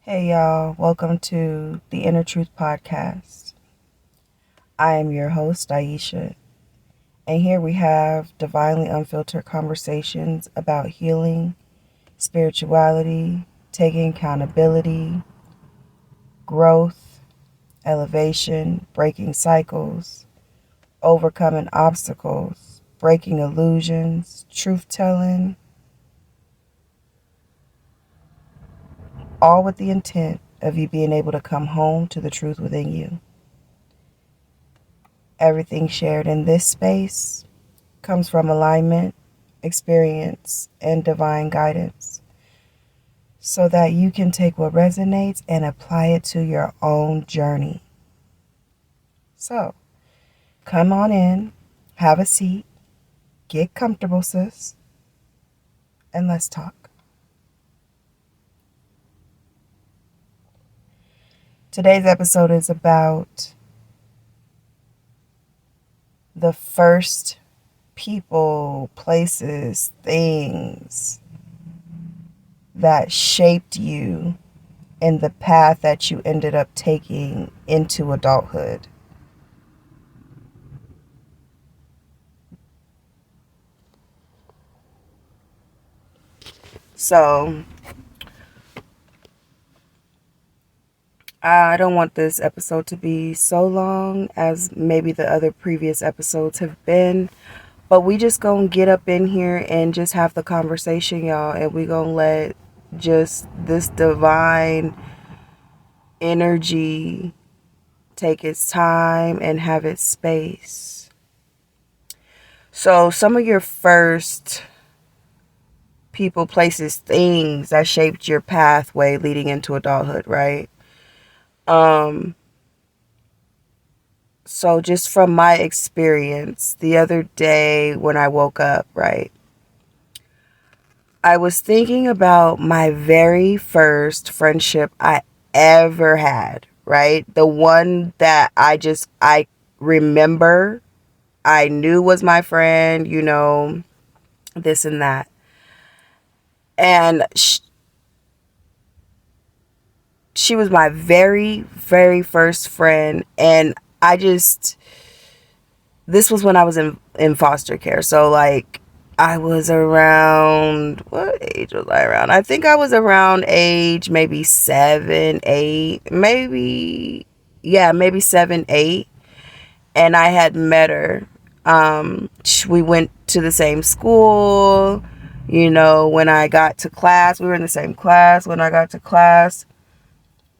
Hey y'all, welcome to the Inner Truth Podcast. I am your host, Aisha, and here we have divinely unfiltered conversations about healing, spirituality, taking accountability, growth, elevation, breaking cycles, overcoming obstacles, breaking illusions, truth telling, all with the intent of you being able to come home to the truth within you. Everything shared in this space comes from alignment, experience, and divine guidance so that you can take what resonates and apply it to your own journey. So, come on in, have a seat, get comfortable, sis, and let's talk. Today's episode is about the first people, places, things that shaped you in the path that you ended up taking into adulthood. So, I don't want this episode to be so long as maybe the other previous episodes have been, but we just gonna get up in here and just have the conversation, y'all, and we gonna let just this divine energy take its time and have its space. So some of your first people, places, things that shaped your pathway leading into adulthood, right? So just from my experience, the other day when I woke up, right, I was thinking about my very first friendship I ever had, right? The one that I remember, I knew was my friend, this and that. And she was my very, very first friend. And this was when I was in foster care. So, like, I was around, what age was I around? I think I was around age maybe 7, 8, maybe 7, 8. And I had met her. We went to the same school. When I got to class, we were in the same class. When I got to class,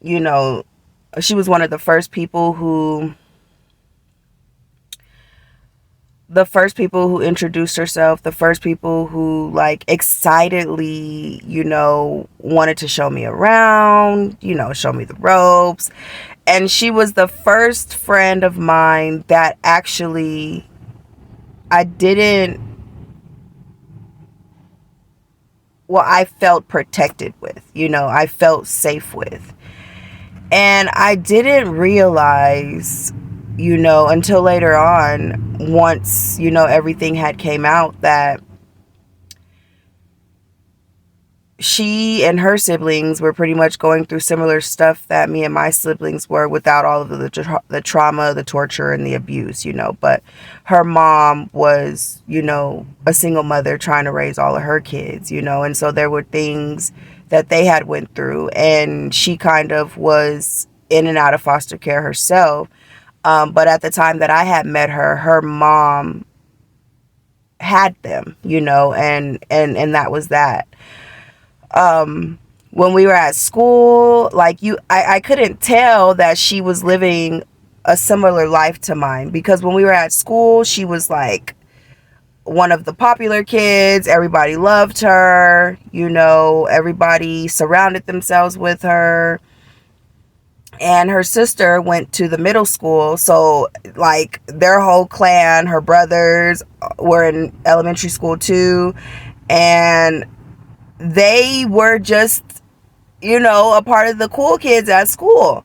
you know, she was one of the first people who introduced herself, the first people who like excitedly, wanted to show me around, show me the ropes. And she was the first friend of mine that actually I didn't, I felt protected with, I felt safe with. And I didn't realize, until later on, once, everything had came out, that she and her siblings were pretty much going through similar stuff that me and my siblings were, without all of the trauma, the torture, and the abuse, But her mom was, a single mother trying to raise all of her kids, And so there were things that they had went through, and she kind of was in and out of foster care herself. But at the time that I had met her, her mom had them, and that was that. When we were at school, I couldn't tell that she was living a similar life to mine, because when we were at school, she was like one of the popular kids. Everybody loved her, everybody surrounded themselves with her. And her sister went to the middle school, so like their whole clan, her brothers were in elementary school too, and they were just, a part of the cool kids at school.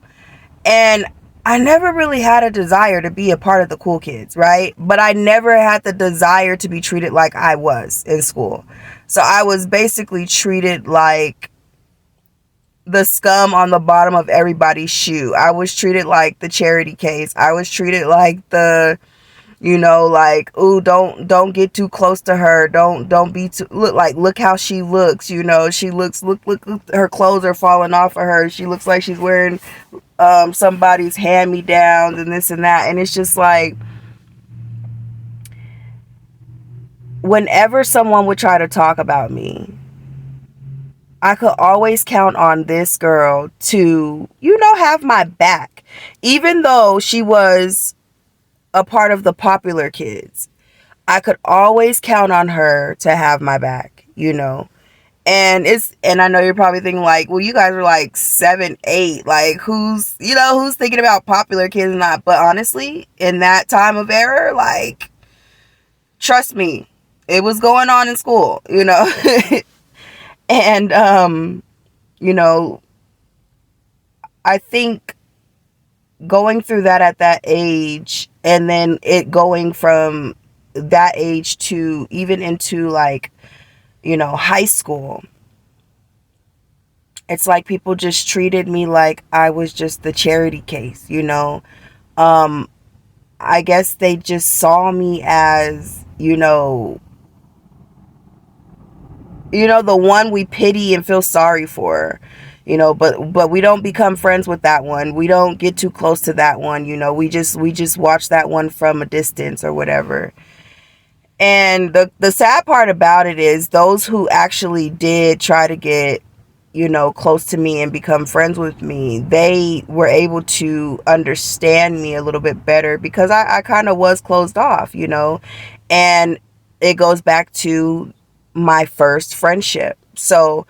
And I never really had a desire to be a part of the cool kids, right? But I never had the desire to be treated like I was in school. So I was basically treated like, the scum on the bottom of everybody's shoe. I was treated like the charity case. I was treated like the, like, ooh, don't get too close to her. Don't be too, look how she looks. She looks, look, her clothes are falling off of her. She looks like she's wearing somebody's hand-me-downs and this and that. And it's just like, whenever someone would try to talk about me, I could always count on this girl to, have my back. Even though she was a part of the popular kids, I could always count on her to have my back, And I know you're probably thinking like, well, you guys are like 7, 8, like who's thinking about popular kids and not. But honestly, in that time of era, like, trust me, it was going on in school, And, I think going through that at that age, and then it going from that age to even into like, high school, it's like people just treated me like I was just the charity case, I guess they just saw me as, the one we pity and feel sorry for, but we don't become friends with that one. We don't get too close to that one. We just watch that one from a distance or whatever. And the sad part about it is those who actually did try to get, close to me and become friends with me, they were able to understand me a little bit better because I kind of was closed off, and it goes back to my first friendship. So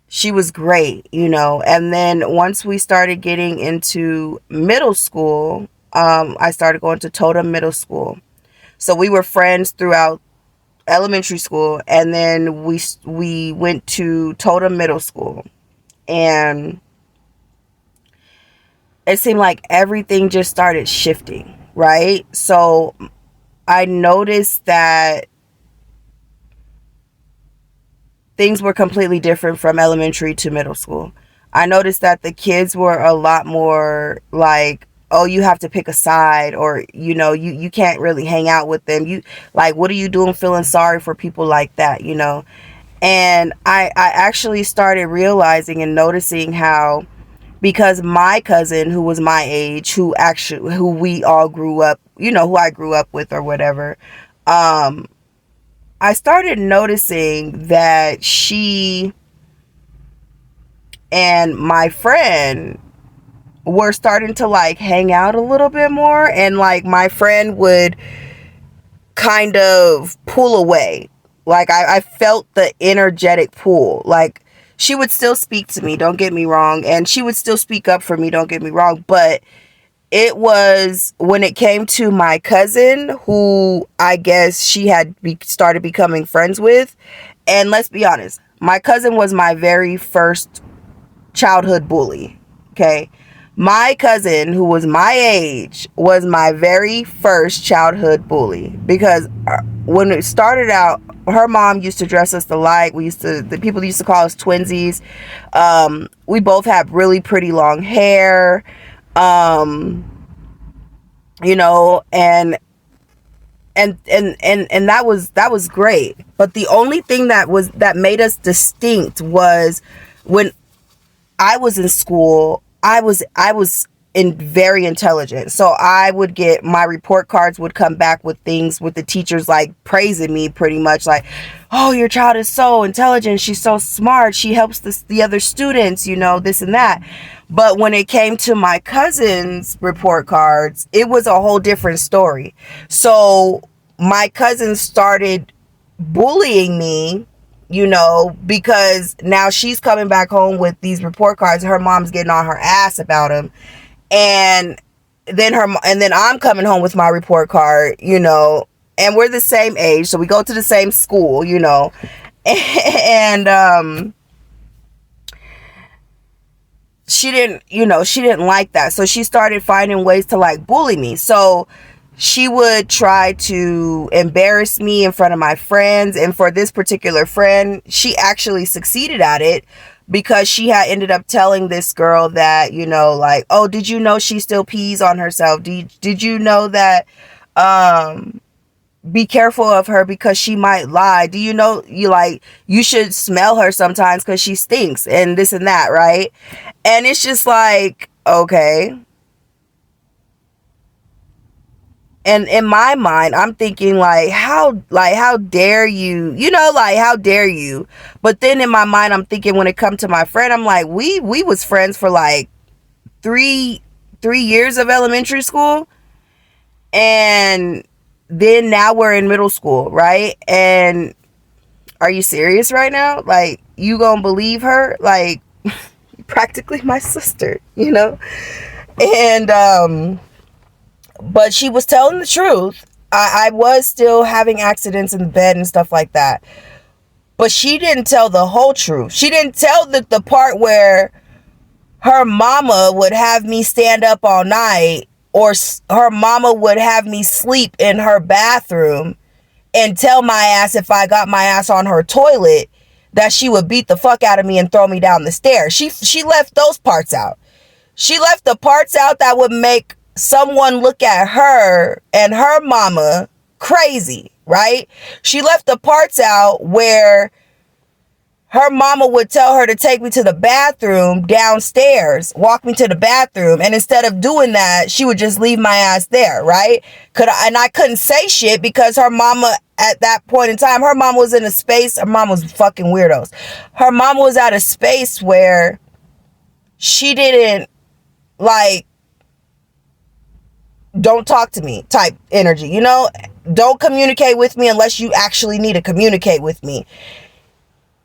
she was great, and then once we started getting into middle school, I started going to Totem Middle School. So we were friends throughout elementary school, and then we went to Totem Middle School, and it seemed like everything just started shifting, right? So I noticed that things were completely different from elementary to middle school. I noticed that the kids were a lot more like, oh, you have to pick a side, or, you can't really hang out with them. You like, what are you doing feeling sorry for people like that, And I actually started realizing and noticing how, because my cousin who was my age, who we all grew up, who I grew up with or whatever, I started noticing that she and my friend were starting to like hang out a little bit more, and like my friend would kind of pull away. Like I felt the energetic pull. Like she would still speak to me, don't get me wrong, and she would still speak up for me, don't get me wrong, but it was when it came to my cousin, who I guess she had started becoming friends with. And let's be honest, my cousin was my very first childhood bully. Okay. My cousin, who was my age, was my very first childhood bully, because when it started out, her mom used to dress us alike. The people used to call us twinsies. We both had really pretty long hair. And that was great. But the only thing that made us distinct was when I was in school, I was very intelligent. So I would get, my report cards would come back with things with the teachers like praising me pretty much, like, oh, your child is so intelligent, she's so smart, she helps the other students, this and that. But when it came to my cousin's report cards, it was a whole different story. So my cousin started bullying me, because now she's coming back home with these report cards. Her mom's getting on her ass about them. And then I'm coming home with my report card, and we're the same age. So we go to the same school, and, she didn't like that. So she started finding ways to like bully me. So she would try to embarrass me in front of my friends. And for this particular friend, she actually succeeded at it. because she had ended up telling this girl that, you know, like, oh, did you know she still pees on herself? Did you know that, be careful of her because she might lie? Do you know, you should smell her sometimes because she stinks and this and that, right? And it's just like, okay. And in my mind, I'm thinking how dare you, how dare you? But then in my mind, I'm thinking, when it comes to my friend, I'm like, we was friends for like three years of elementary school. And then now we're in middle school, right? And are you serious right now? Like, you gonna believe her? Like, practically my sister, And, but she was telling the truth. I was still having accidents in bed and stuff like that. But she didn't tell the whole truth. She didn't tell the part where her mama would have me stand up all night, or her mama would have me sleep in her bathroom and tell my ass, if I got my ass on her toilet, that she would beat the fuck out of me and throw me down the stairs. She left those parts out. She left the parts out that would make someone look at her and her mama crazy, right? She left the parts out where her mama would tell her to take me to the bathroom downstairs, walk me to the bathroom, and instead of doing that, she would just leave my ass there, right? And I couldn't say shit because her mama, at that point in time, her mama was in a space. Her mama was fucking weirdos. Her mama was at a space where she didn't, like, don't talk to me type energy, don't communicate with me unless you actually need to communicate with me.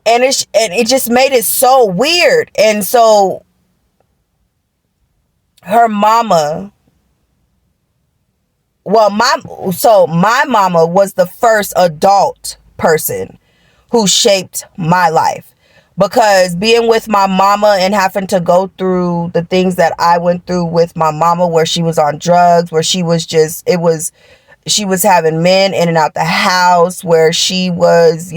And it just made it so weird. And so her mama, my mama was the first adult person who shaped my life. Because being with my mama and having to go through the things that I went through with my mama, where she was on drugs, where she was having men in and out the house, where she was,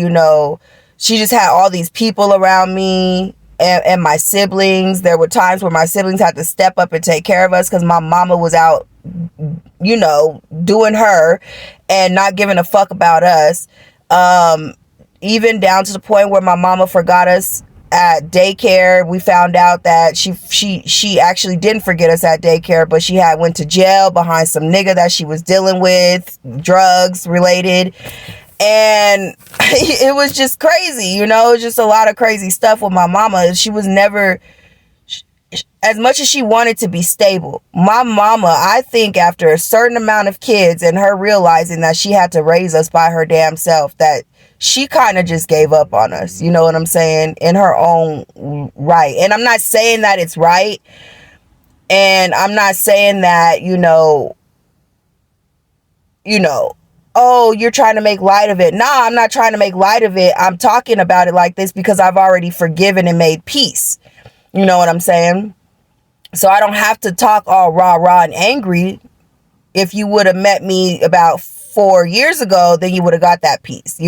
she just had all these people around me and my siblings. There were times where my siblings had to step up and take care of us because my mama was out, doing her and not giving a fuck about us. Even down to the point where my mama forgot us at daycare. We found out that she actually didn't forget us at daycare, but she had went to jail behind some nigga that she was dealing with, drugs related. And it was just crazy, it was just a lot of crazy stuff with my mama. She was never, as much as she wanted to be stable, my mama, I think after a certain amount of kids and her realizing that she had to raise us by her damn self, that she kind of just gave up on us, you know what I'm saying, in her own right. And I'm not saying that it's right. And I'm not saying that, oh, you're trying to make light of it. Nah, I'm not trying to make light of it. I'm talking about it like this because I've already forgiven and made peace. You know what I'm saying? So I don't have to talk all rah and angry. If you would have met me about 4 years ago, then you would have got that peace,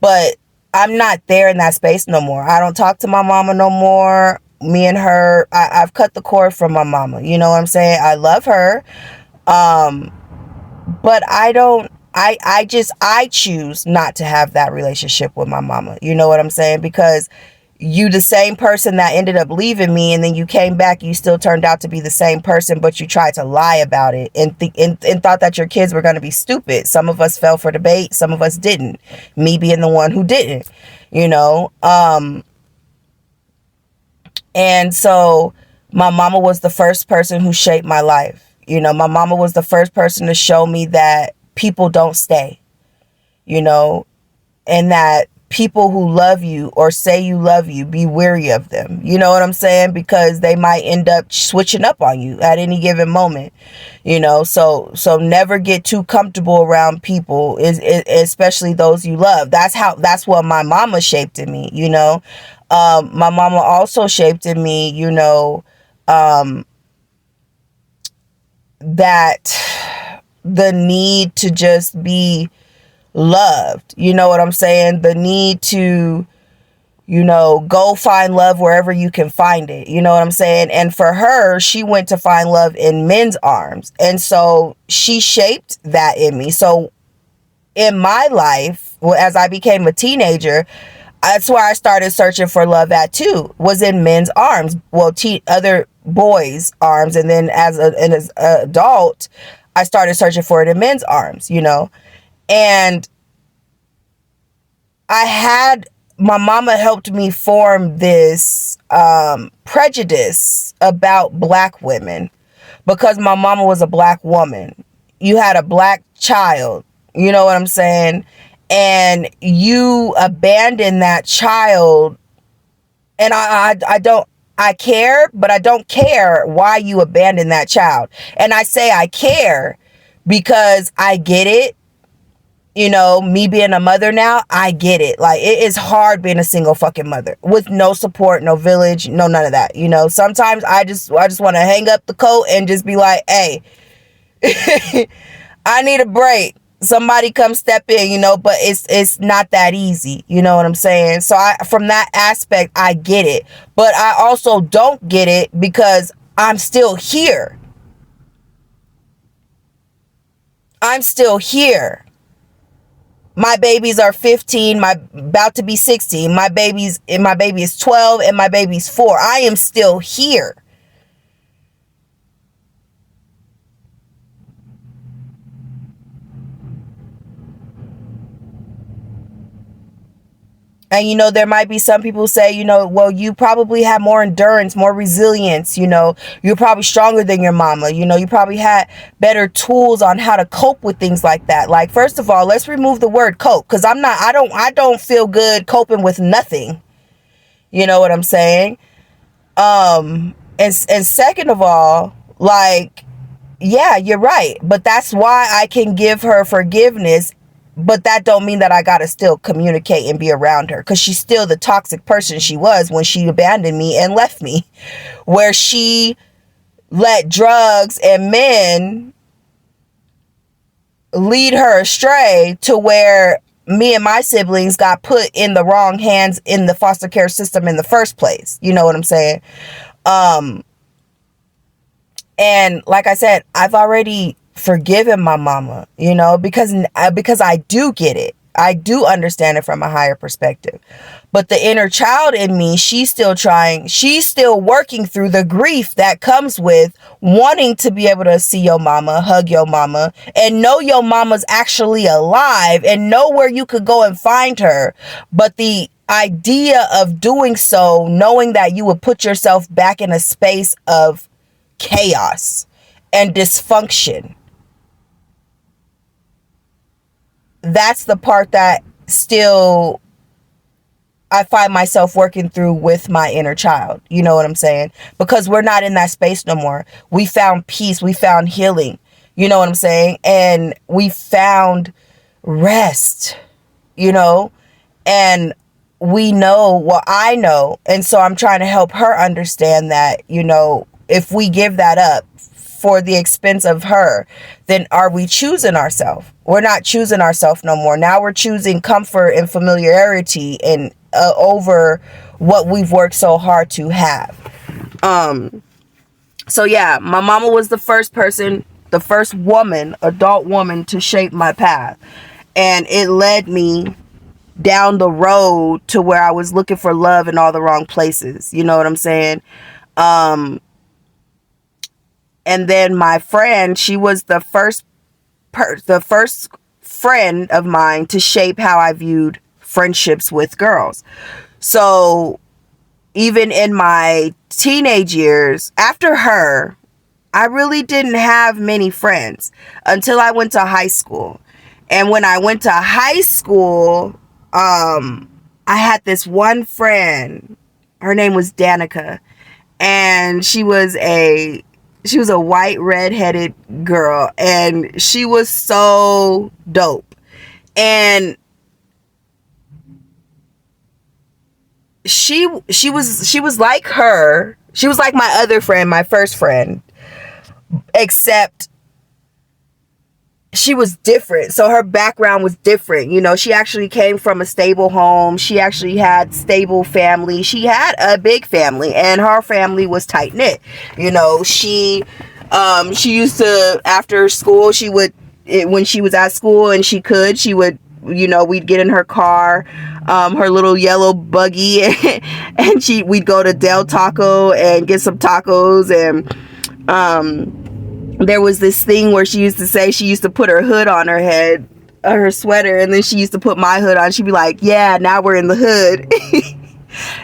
But I'm not there in that space no more. I don't talk to my mama no more. Me and her, I've cut the cord from my mama. You know what I'm saying? I love her. But I choose not to have that relationship with my mama. You know what I'm saying? Because you, the same person that ended up leaving me, and then you came back, you still turned out to be the same person, but you tried to lie about it and thought that your kids were going to be stupid. Some of us fell for the bait. Some of us didn't. Me being the one who didn't, And so my mama was the first person who shaped my life. My mama was the first person to show me that people don't stay, and that people who love you or say you love you, be wary of them. You know what I'm saying? Because they might end up switching up on you at any given moment, so never get too comfortable around people, especially those you love. That's what my mama shaped in me, my mama also shaped in me, that the need to just be loved, you know what I'm saying? The need to, Go find love wherever you can find it. You know what I'm saying? And for her, she went to find love in men's arms. And so she shaped that in me. So in my life, as I became a teenager, that's where I started searching for love at too, was in men's arms. Well, other boys' arms. And then as an adult, I started searching for it in men's arms, And my mama helped me form this prejudice about black women because my mama was a black woman. You had a black child, you know what I'm saying? And you abandon that child. And I care, but I don't care why you abandon that child. And I say I care because I get it. Me being a mother now, I get it. Like, it is hard being a single fucking mother with no support, no village, no none of that. Sometimes I just want to hang up the coat and just be like, hey, I need a break. Somebody come step in, but it's not that easy. You know what I'm saying? So from that aspect, I get it. But I also don't get it because I'm still here. I'm still here. My babies are 15, about to be 16. My baby is 12 and my baby's 4. I am still here. And, there might be some people say, well, you probably have more endurance, more resilience, you're probably stronger than your mama, you probably had better tools on how to cope with things like that. Like, first of all, let's remove the word cope, because I don't feel good coping with nothing. You know what I'm saying? And second of all, like, yeah, you're right. But that's why I can give her forgiveness. But that don't mean that I gotta still communicate and be around her, because she's still the toxic person she was when she abandoned me and left me, where she let drugs and men lead her astray to where me and my siblings got put in the wrong hands in the foster care system in the first place. You know what I'm saying? And like I said, I've already forgiven my mama, because I do get it. I do understand it from a higher perspective. But the inner child in me, she's still working through the grief that comes with wanting to be able to see your mama, hug your mama, and know your mama's actually alive and know where you could go and find her. But the idea of doing so, knowing that you would put yourself back in a space of chaos and dysfunction, that's the part that still I find myself working through with my inner child. You know what I'm saying? Because we're not in that space no more. We found peace. We found healing. You know what I'm saying? And we found rest, and we know, well, I know. And so I'm trying to help her understand that, if we give that up for the expense of her, then are we choosing ourselves? We're not choosing ourselves no more. Now we're choosing comfort and familiarity and over what we've worked so hard to have. So yeah, my mama was the first adult woman to shape my path. And it led me down the road to where I was looking for love in all the wrong places. You know what I'm saying? And then my friend, she was the first friend of mine to shape how I viewed friendships with girls. So even in my teenage years, after her, I really didn't have many friends until I went to high school. And when I went to high school, I had this one friend. Her name was Danica. And she was a white redheaded girl, and she was so dope. And she was like her. She was like my other friend, my first friend, except she was different. So her background was different. You know, she actually came from a stable home. She actually had stable family. She had a big family, and her family was tight knit. You know, she used to, after school, when she was at school and she would, you know, we'd get in her car, her little yellow buggy, and we'd go to Del Taco and get some tacos. And there was this thing where she used to say she used to put her hood on her head, her sweater, and then she used to put my hood on. She'd be like, yeah, now we're in the hood.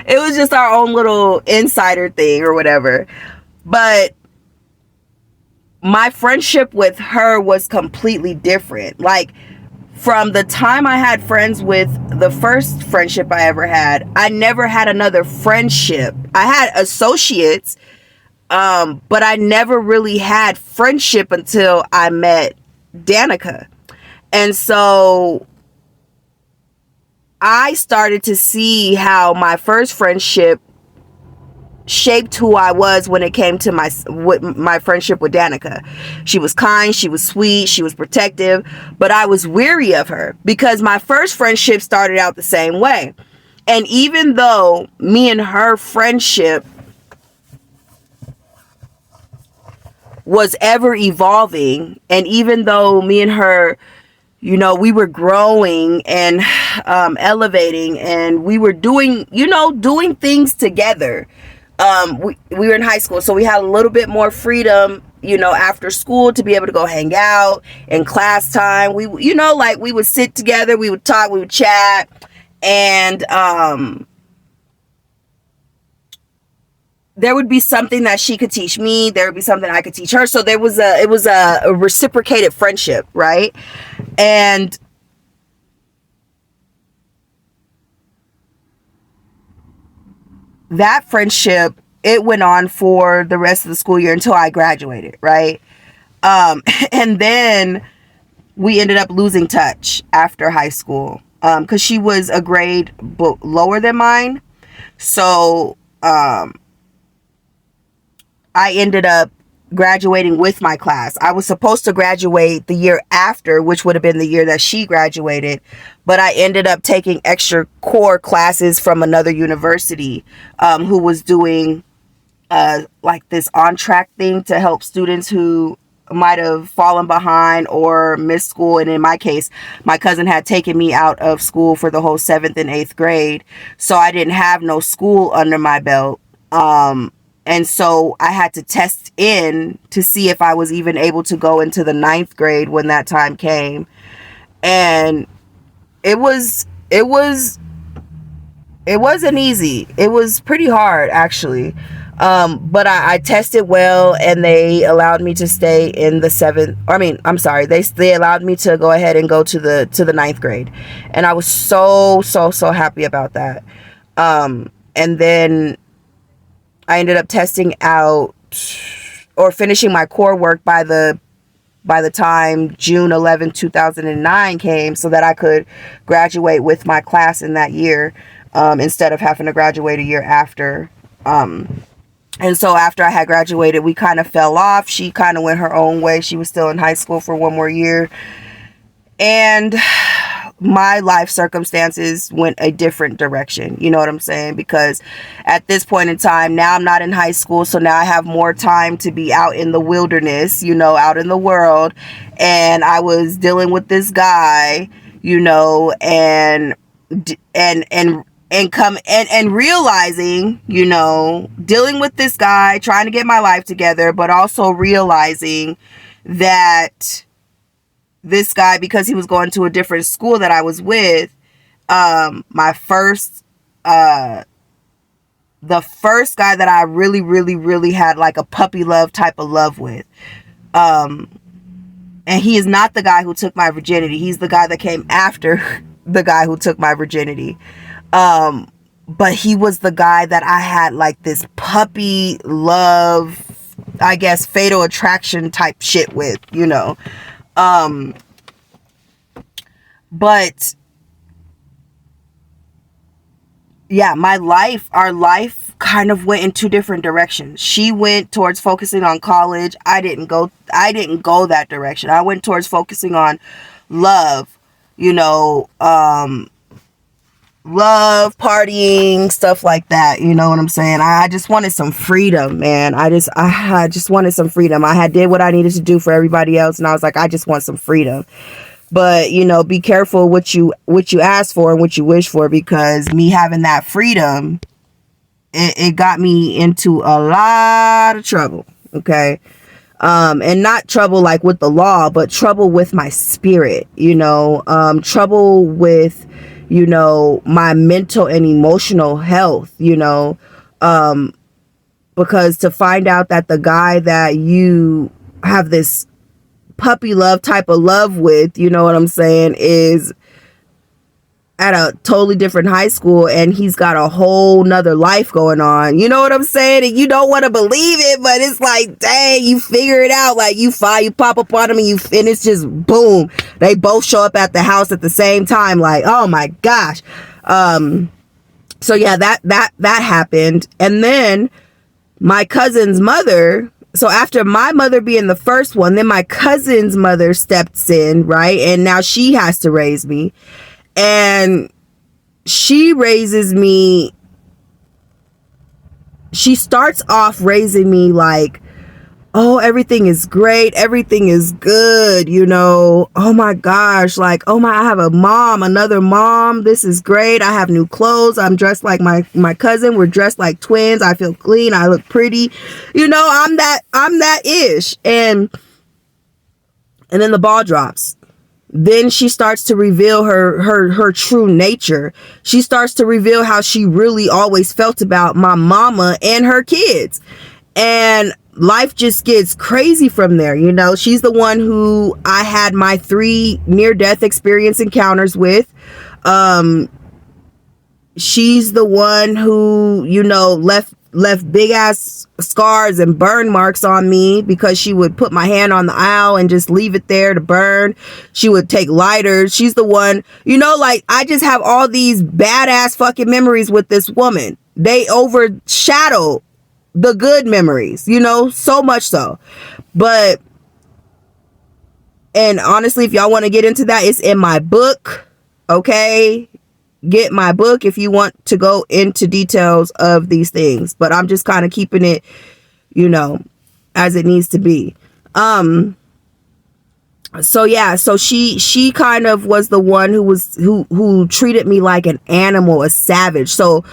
It was just our own little insider thing or whatever. But my friendship with her was completely different. Like, from the time I had friends with the first friendship I ever had, I never had another friendship. I had associates, but I never really had friendship until I met Danica. And so I started to see how my first friendship shaped who I was when it came to my friendship with Danica. She was kind, she was sweet, she was protective, but I was weary of her because my first friendship started out the same way. And even though me and her friendship was ever evolving, and even though me and her, you know, we were growing and elevating, and we were doing things together. We were in high school, so we had a little bit more freedom, you know, after school to be able to go hang out. In class time, we would sit together, we would talk, we would chat, and there would be something that she could teach me, there would be something I could teach her. So it was a reciprocated friendship, right? And that friendship, it went on for the rest of the school year until I graduated, right? And then we ended up losing touch after high school, because she was a grade lower than mine. So I ended up graduating with my class. I was supposed to graduate the year after, which would have been the year that she graduated, but I ended up taking extra core classes from another university, who was doing like this on-track thing to help students who might have fallen behind or missed school. And in my case, my cousin had taken me out of school for the whole 7th and 8th grade, so I didn't have no school under my belt. And so I had to test in to see if I was even able to go into the 9th grade when that time came. And it wasn't easy. It was pretty hard, actually. But I tested well, and they allowed me to stay in the 7th. They allowed me to go ahead and go to the 9th grade. And I was so happy about that. And then I ended up testing out or finishing my core work by the time June 11, 2009 came, so that I could graduate with my class in that year, instead of having to graduate a year after. And so after I had graduated, we kind of fell off. She kind of went her own way. She was still in high school for one more year. And my life circumstances went a different direction. You know what I'm saying? Because at this point in time, now I'm not in high school. So now I have more time to be out in the wilderness, you know, out in the world. And I was dealing with this guy, you know, and realizing, you know, dealing with this guy, trying to get my life together, but also realizing that this guy, because he was going to a different school that I was with, the first guy that I really had like a puppy love type of love with, and he is not the guy who took my virginity. He's the guy that came after the guy who took my virginity. But he was the guy that I had like this puppy love, I guess, fatal attraction type shit with, you know. But yeah, our life kind of went in two different directions. She went towards focusing on college. I didn't go that direction. I went towards focusing on love, you know, love, partying, stuff like that. You know what I'm saying? I just wanted some freedom, man. I just wanted some freedom. I had did what I needed to do for everybody else, and I was like, I just want some freedom. But, you know, be careful what you ask for and what you wish for, because me having that freedom, it got me into a lot of trouble. Okay. And not trouble like with the law, but trouble with my spirit, you know, trouble with, you know, my mental and emotional health, you know, because to find out that the guy that you have this puppy love type of love with, you know what I'm saying, is at a totally different high school, and he's got a whole nother life going on, you know what I'm saying, and you don't want to believe it, but it's like, dang, you figure it out, like you pop up on him, and it's just boom, they both show up at the house at the same time, like, oh my gosh. So yeah, that happened. And then my cousin's mother, so after my mother being the first one, then my cousin's mother steps in, right, and now she has to raise me. And she raises me, she starts off raising me like, oh, everything is great, everything is good, you know, oh my gosh, like, oh my, I have a mom, another mom, this is great, I have new clothes, I'm dressed like my cousin, we're dressed like twins, I feel clean, I look pretty, you know, I'm that ish. And then the ball drops. Then she starts to reveal her true nature. She starts to reveal how she really always felt about my mama and her kids. And life just gets crazy from there. You know, she's the one who I had my 3 near-death experience encounters with. She's the one who, you know, left big ass scars and burn marks on me because she would put my hand on the aisle and just leave it there to burn. She would take lighters. She's the one, you know, like, I just have all these badass fucking memories with this woman. They overshadow the good memories, you know, so much so. But, and honestly, if y'all want to get into that, it's in my book. Okay. Get my book if you want to go into details of these things, but I'm just kind of keeping it, you know, as it needs to be. So yeah, so she kind of was the one who treated me like an animal, a savage. So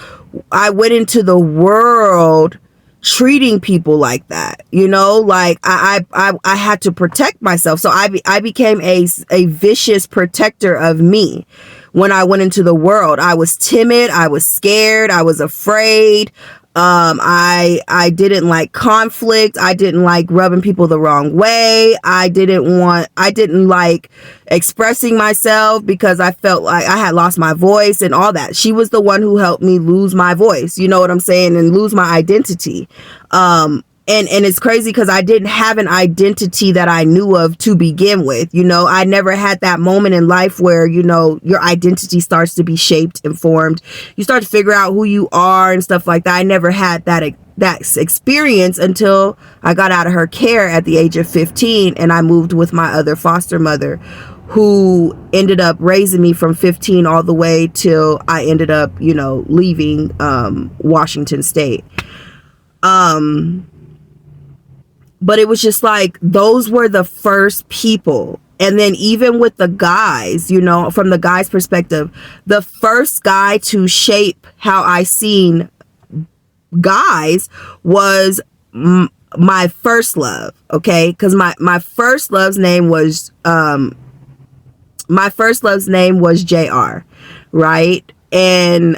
I went into the world treating people like that, you know, like I had to protect myself. So I became a vicious protector of me. When I went into the world, I was timid, I was scared, I was afraid. I didn't like conflict. I didn't like rubbing people the wrong way. I didn't like expressing myself because I felt like I had lost my voice and all that. She was the one who helped me lose my voice, you know what I'm saying, and lose my identity. And it's crazy because I didn't have an identity that I knew of to begin with. You know, I never had that moment in life where, you know, your identity starts to be shaped and formed. You start to figure out who you are and stuff like that. I never had that experience until I got out of her care at the age of 15 and I moved with my other foster mother, who ended up raising me from 15 all the way till I ended up, you know, leaving Washington State. But it was just like, those were the first people. And then even with the guys, you know, from the guy's perspective, the first guy to shape how I seen guys was my first love. Okay. Cause my first love's name was, JR. Right. And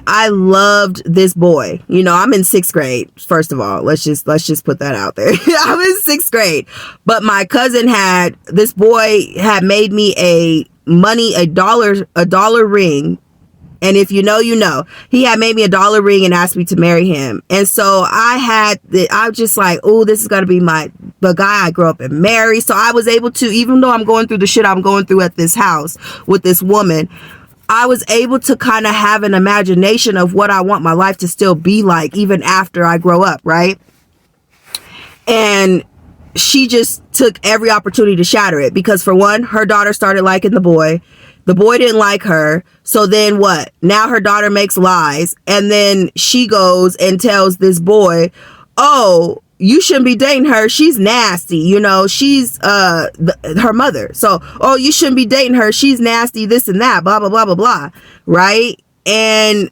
I loved this boy. You know, I'm in 6th grade. First of all, let's just put that out there. I'm in 6th grade, but my cousin this boy had made me a $1 ring. And if you know, you know, he had made me a $1 ring and asked me to marry him. And so I was just like, oh, this is going to be the guy I grew up and marry. So I was able to, even though I'm going through the shit I'm going through at this house with this woman, I was able to kind of have an imagination of what I want my life to still be like, even after I grow up, right? And she just took every opportunity to shatter it, because for one, her daughter started liking the boy. The boy didn't like her. So then what? Now her daughter makes lies. And then she goes and tells this boy, oh, you shouldn't be dating her. She's nasty. You know, she's her mother. So, oh, you shouldn't be dating her. She's nasty, this and that, blah, blah, blah, blah, blah. Right? And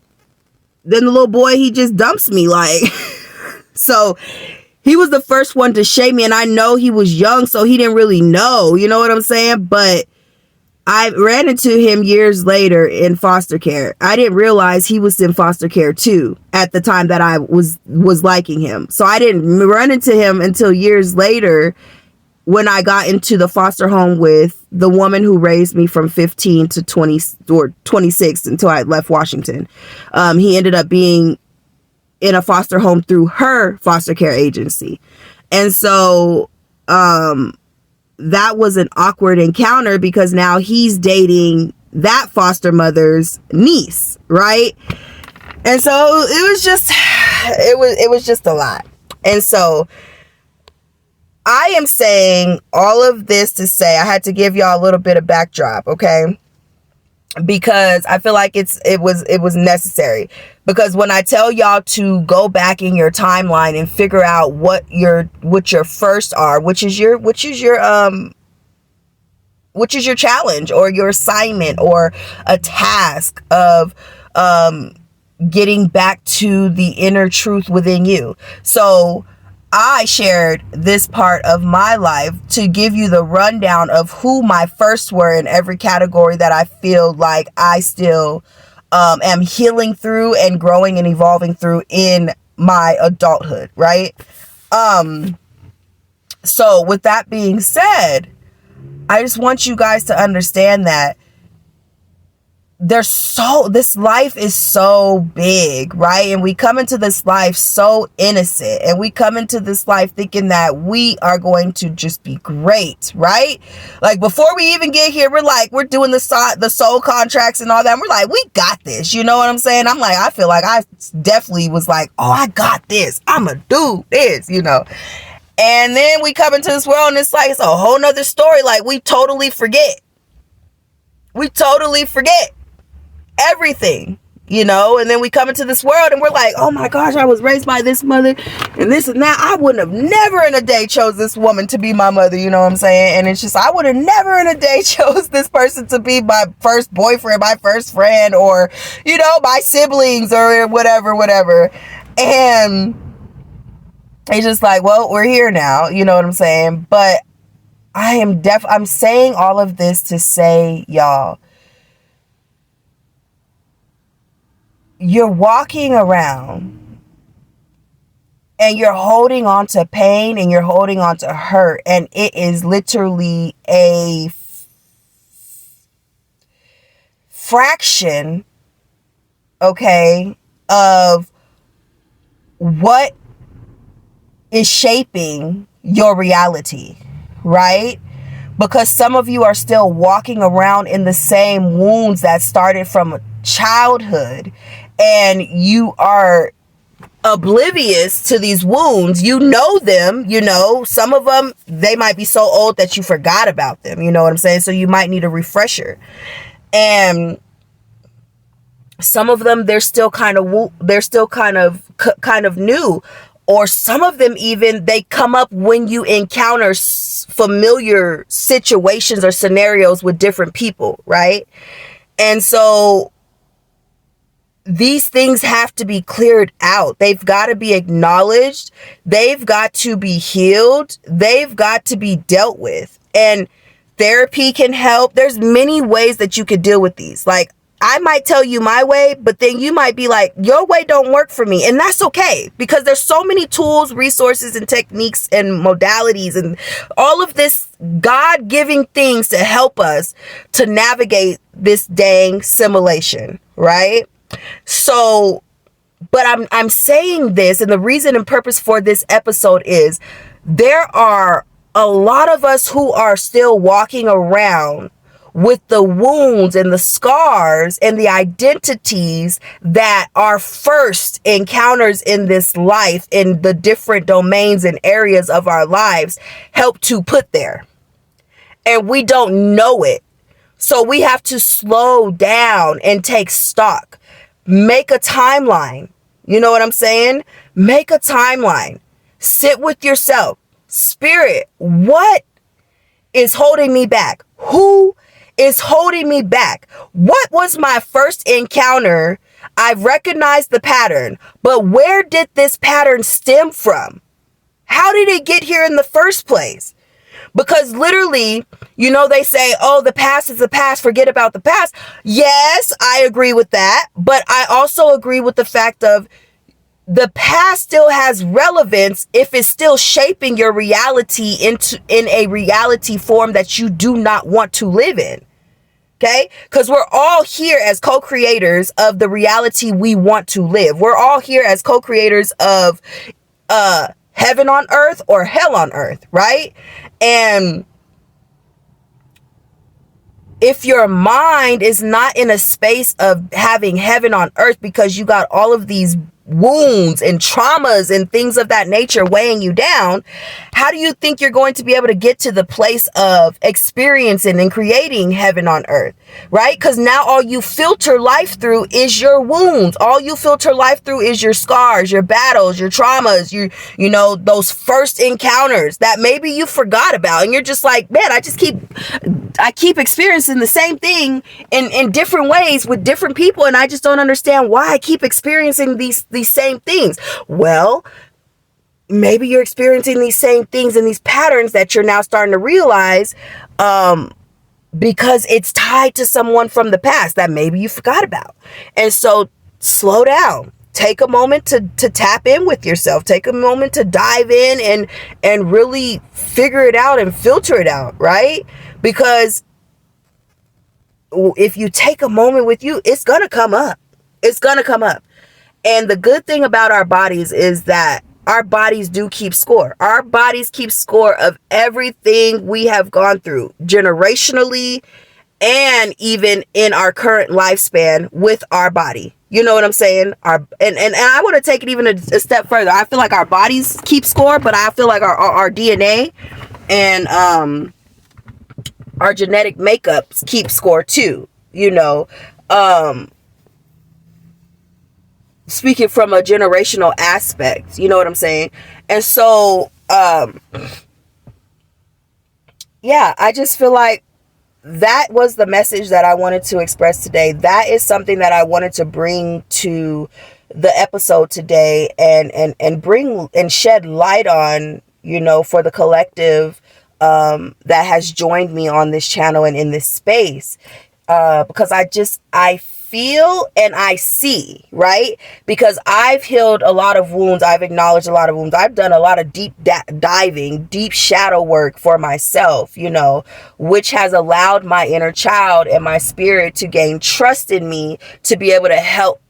then the little boy, he just dumps me, like. So he was the first one to shame me. And I know he was young, so he didn't really know. You know what I'm saying? But I ran into him years later in foster care. I didn't realize he was in foster care too at the time that I was liking him. So I didn't run into him until years later, when I got into the foster home with the woman who raised me from 15 to 20 or 26 until I left Washington. He ended up being in a foster home through her foster care agency. And so, that was an awkward encounter, because now he's dating that foster mother's niece, right? And so it was just a lot. And so I am saying all of this to say, I had to give y'all a little bit of backdrop, okay? Because I feel like it was necessary. Because when I tell y'all to go back in your timeline and figure out what your first are, which is your challenge or your assignment or a task of getting back to the inner truth within you. So I shared this part of my life to give you the rundown of who my firsts were in every category that I feel like I still am healing through and growing and evolving through in my adulthood, right? So with that being said, I just want you guys to understand that this life is so big, right? And we come into this life so innocent, and we come into this life thinking that we are going to just be great, right? Like before we even get here, we're doing the soul contracts and all that. And we're like, we got this. You know what I'm saying? I'm like, I feel like I definitely was like, oh, I got this. I'm gonna do this, you know? And then we come into this world and it's like, it's a whole nother story. Like we totally forget everything, you know? And then we come into this world and we're like, oh my gosh, I was raised by this mother and this and that. I wouldn't have never in a day chose this woman to be my mother, you know what I'm saying? And it's just, I would have never in a day chose this person to be my first boyfriend, my first friend, or, you know, my siblings or whatever. And it's just like, well, we're here now, you know what I'm saying? But I'm saying all of this to say, y'all, you're walking around and you're holding on to pain and you're holding on to hurt, and it is literally a fraction, okay, of what is shaping your reality, right? Because some of you are still walking around in the same wounds that started from childhood, and you are oblivious to these wounds. You know them, you know, some of them, they might be so old that you forgot about them, you know what I'm saying? So you might need a refresher. And some of them, they're still kind of new. Or some of them even, they come up when you encounter familiar situations or scenarios with different people, right? And so these things have to be cleared out. They've got to be acknowledged. They've got to be healed. They've got to be dealt with. And therapy can help. There's many ways that you could deal with these. Like, I might tell you my way, but then you might be like, your way don't work for me. And that's okay, because there's so many tools, resources, and techniques and modalities and all of this God-giving things to help us to navigate this dang simulation, right? So, but I'm saying this, and the reason and purpose for this episode is there are a lot of us who are still walking around with the wounds and the scars and the identities that our first encounters in this life, in the different domains and areas of our lives, help to put there. And we don't know it. So we have to slow down and take stock. Make a timeline. You know what I'm saying? Make a timeline. Sit with yourself. Spirit, what is holding me back? Who is holding me back? What was my first encounter? I've recognized the pattern, but where did this pattern stem from? How did it get here in the first place? Because literally, you know, they say, oh, the past is the past, forget about the past. Yes, I agree with that. But I also agree with the fact of the past still has relevance if it's still shaping your reality in a reality form that you do not want to live in. Okay? Because we're all here as co-creators of the reality we want to live. We're all here as co-creators of heaven on earth or hell on earth, right? And if your mind is not in a space of having heaven on earth because you got all of these wounds and traumas and things of that nature weighing you down, how do you think you're going to be able to get to the place of experiencing and creating heaven on earth, right? Because now all you filter life through is your wounds. All you filter life through is your scars, your battles, your traumas, you know, those first encounters that maybe you forgot about. And you're just like, man, I keep experiencing the same thing in different ways with different people. And I just don't understand why I keep experiencing these same things. Well, maybe you're experiencing these same things and these patterns that you're now starting to realize because it's tied to someone from the past that maybe you forgot about. And so slow down. Take a moment to tap in with yourself. Take a moment to dive in and really figure it out and filter it out, right? Because if you take a moment with you, it's going to come up. It's going to come up. And the good thing about our bodies is that our bodies do keep score. Our bodies keep score of everything we have gone through generationally and even in our current lifespan with our body. You know what I'm saying? And I want to take it even a step further. I feel like our bodies keep score, but I feel like our DNA and our genetic makeups keep score too, you know. Speaking from a generational aspect, you know what I'm saying? And so, yeah, I just feel like that was the message that I wanted to express today. That is something that I wanted to bring to the episode today and bring and shed light on, you know, for the collective that has joined me on this channel and in this space. Because I feel and I see, right? Because I've healed a lot of wounds. I've acknowledged a lot of wounds. I've done a lot of deep diving, deep shadow work for myself, you know, which has allowed my inner child and my spirit to gain trust in me to be able to help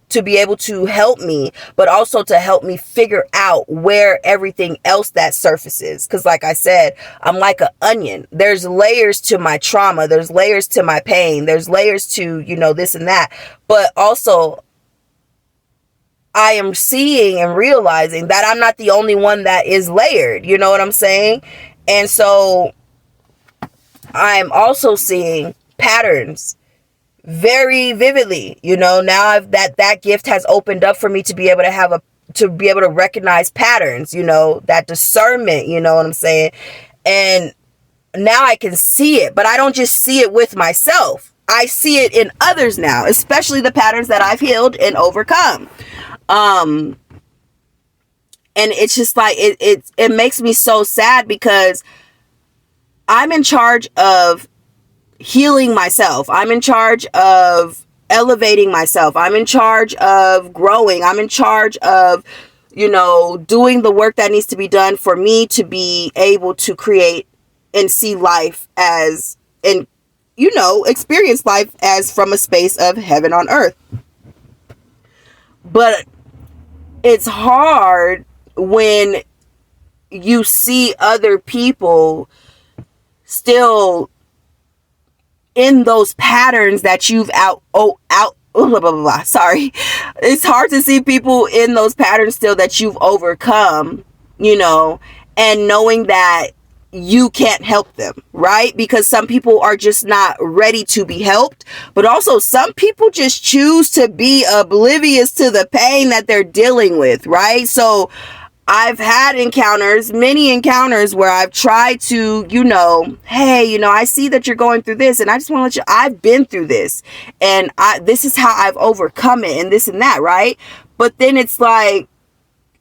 me, but also to help me figure out where everything else that surfaces. Because like I said, I'm like an onion. There's layers to my trauma. There's layers to my pain. There's layers to, you know, this and that. But also, I am seeing and realizing that I'm not the only one that is layered. You know what I'm saying? And so I'm also seeing patterns very vividly, you know. Now that gift has opened up for me to be able to recognize patterns, you know, that discernment, you know what I'm saying? And now I can see it, but I don't just see it with myself. I see it in others now, especially the patterns that I've healed and overcome. And it's just like, it makes me so sad because I'm in charge of healing myself. I'm in charge of elevating myself. I'm in charge of growing. I'm in charge of, you know, doing the work that needs to be done for me to be able to create and see life as, and, you know, experience life as from a space of heaven on earth. But it's hard when you see other people still in those patterns that you've blah, blah, blah. Sorry. It's hard to see people in those patterns still that you've overcome, and knowing that you can't help them, right? Because some people are just not ready to be helped, but also some people just choose to be oblivious to the pain that they're dealing with, right? So I've had many encounters where I've tried to, hey, I see that you're going through this, and I just want to let you, I've been through this, and this is how I've overcome it, and this and that, right? But then it's like,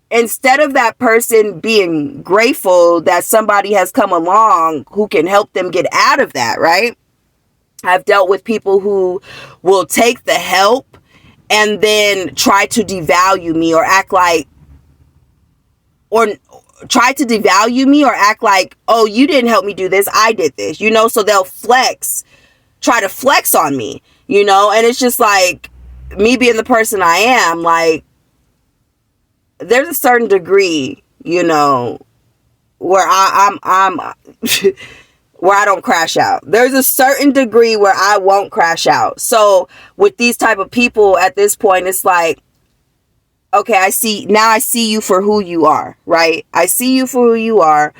instead of that person being grateful that somebody has come along who can help them get out of that, right? I've dealt with people who will take the help and then try to devalue me or act like, oh, you didn't help me do this, I did this, so they'll try to flex on me, and it's just like, me being the person I am, like, there's a certain degree, where I'm where I don't crash out. There's a certain degree where I won't crash out. So with these type of people at this point, it's like, okay, I see you for who you are, right? I see you for who you are.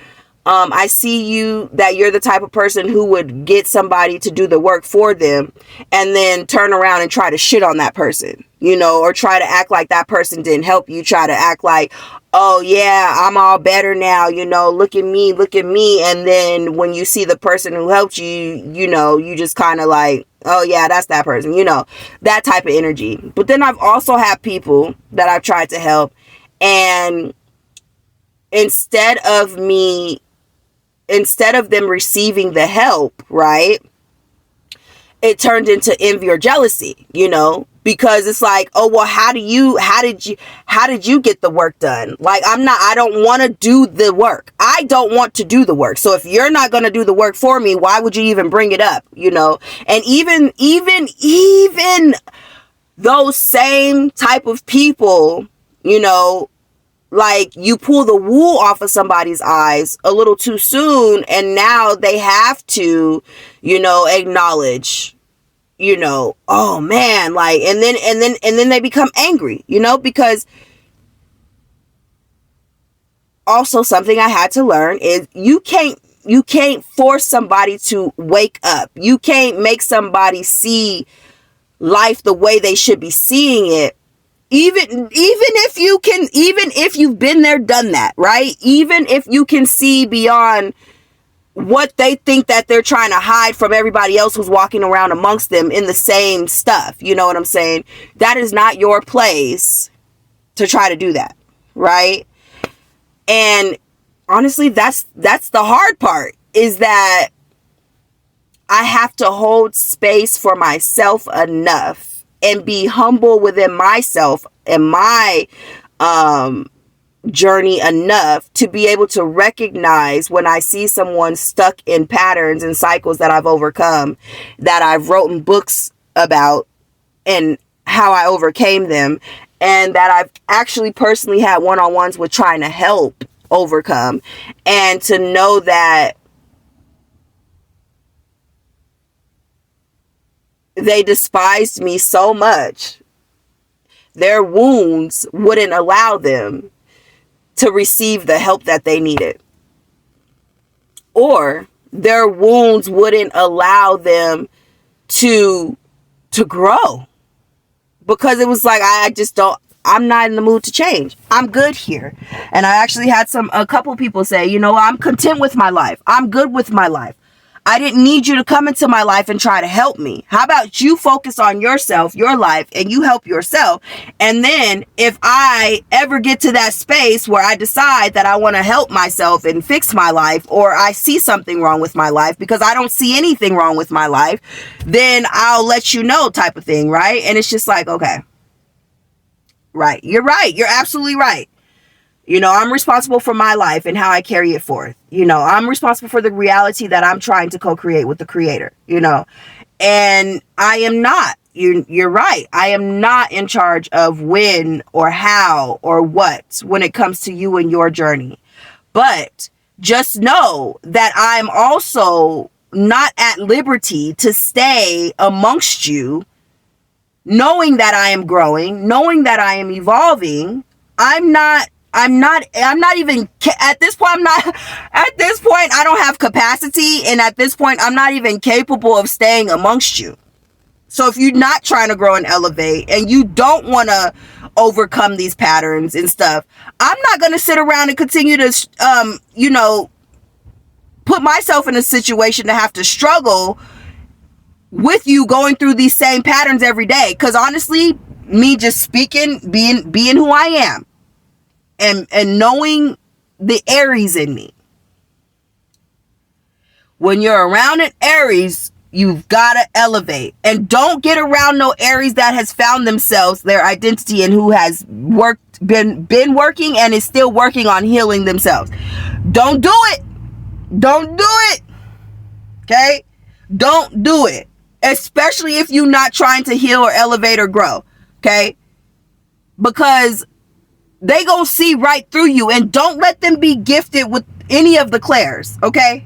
I see you that you're the type of person who would get somebody to do the work for them and then turn around and try to shit on that person, or try to act like that person didn't help you. Try to act like, oh yeah, I'm all better now, look at me. And then when you see the person who helped you, you just kind of like, oh yeah, that's that person, that type of energy. But then I've also had people that I've tried to help, and instead of them receiving the help, right, it turned into envy or jealousy, because it's like, oh, well, how did you get the work done? Like, I don't want to do the work. I don't want to do the work. So if you're not going to do the work for me, why would you even bring it up? And even those same type of people, like, you pull the wool off of somebody's eyes a little too soon, and now they have to, acknowledge, oh man, like, and then they become angry, because also something I had to learn is you can't force somebody to wake up. You can't make somebody see life the way they should be seeing it. Even if you've been there, done that, right? Even if you can see beyond what they think that they're trying to hide from everybody else who's walking around amongst them in the same stuff. You know what I'm saying? That is not your place to try to do that, right? And honestly, that's the hard part, is that I have to hold space for myself enough and be humble within myself and my journey enough to be able to recognize when I see someone stuck in patterns and cycles that I've overcome, that I've written books about and how I overcame them, and that I've actually personally had one-on-ones with trying to help overcome, and to know that they despised me so much, their wounds wouldn't allow them to receive the help that they needed. Or their wounds wouldn't allow them to grow. Because it was like, I'm not in the mood to change. I'm good here. And I actually had a couple people say, I'm content with my life. I'm good with my life. I didn't need you to come into my life and try to help me. How about you focus on yourself, your life, and you help yourself? And then if I ever get to that space where I decide that I want to help myself and fix my life, or I see something wrong with my life, because I don't see anything wrong with my life, then I'll let you know, type of thing, right? And it's just like, okay, right. You're right. You're absolutely right. I'm responsible for my life and how I carry it forth. I'm responsible for the reality that I'm trying to co-create with the creator, and I am not, you're right. I am not in charge of when or how or what when it comes to you and your journey. But just know that I'm also not at liberty to stay amongst you, knowing that I am growing, knowing that I am evolving. I'm not even at this point. I don't have capacity, and at this point I'm not even capable of staying amongst you. So if you're not trying to grow and elevate, and you don't want to overcome these patterns and stuff, I'm not going to sit around and continue to put myself in a situation to have to struggle with you going through these same patterns every day. Because honestly, me just speaking, being who I am, and knowing the Aries in me, when you're around an Aries, you've got to elevate. And don't get around no Aries that has found themselves, their identity, and who has been working and is still working on healing themselves. Don't do it. Don't do it. Okay? Don't do it. Especially if you're not trying to heal or elevate or grow. Okay? Because they gonna see right through you, and don't let them be gifted with any of the clairs. Okay?